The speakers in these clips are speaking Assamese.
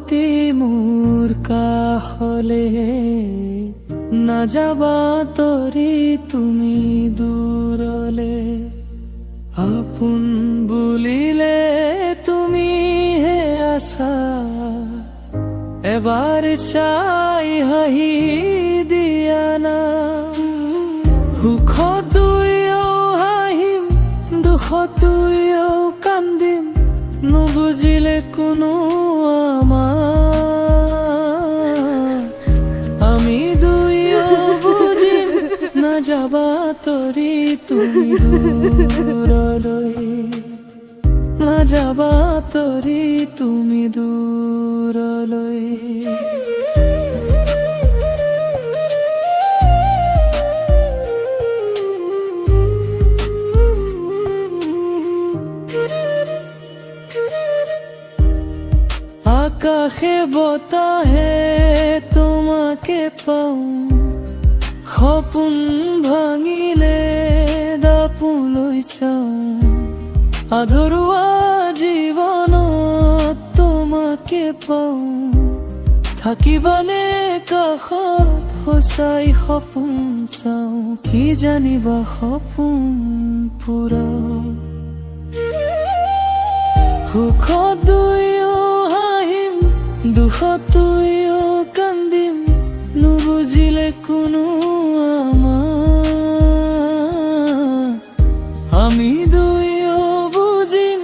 অতি মোৰ কাষলে নাযাবা তৰি তুমি দূৰলে আপোন বুলিলে তুমি হে আছা এবাৰ চাই হাঁহি দিয়া না সুখত দুয়ো হাঁহিম দুখত দুয়ো কান্দিম নুবুজিলে কোনো আমি দুয়ো বুজিম নাযাবা তৰি তুমি দূৰলৈ নাযাবা তৰি তুমি দূৰলৈ আকাশে বতাহে তোমাকে পাওঁ সপোন ভাঙিলে দাপোনলৈ চাওঁ আধৰুৱা জীৱনত তোমাকে পাওঁ থাকিবানে কাষত সঁচাই সপোন চাওঁ কি জানিবা সপোন পুৰাও সুখত দুয়ো হাঁহিম দুখত দুয়ো কান্দিম নুবুজিলে কোনো আমি দুয়ো বুজিম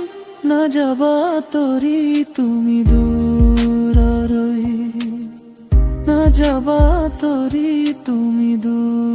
নাযাবা তৰি তুমি দূৰলৈ নাযাবা তৰি তুমি দূৰ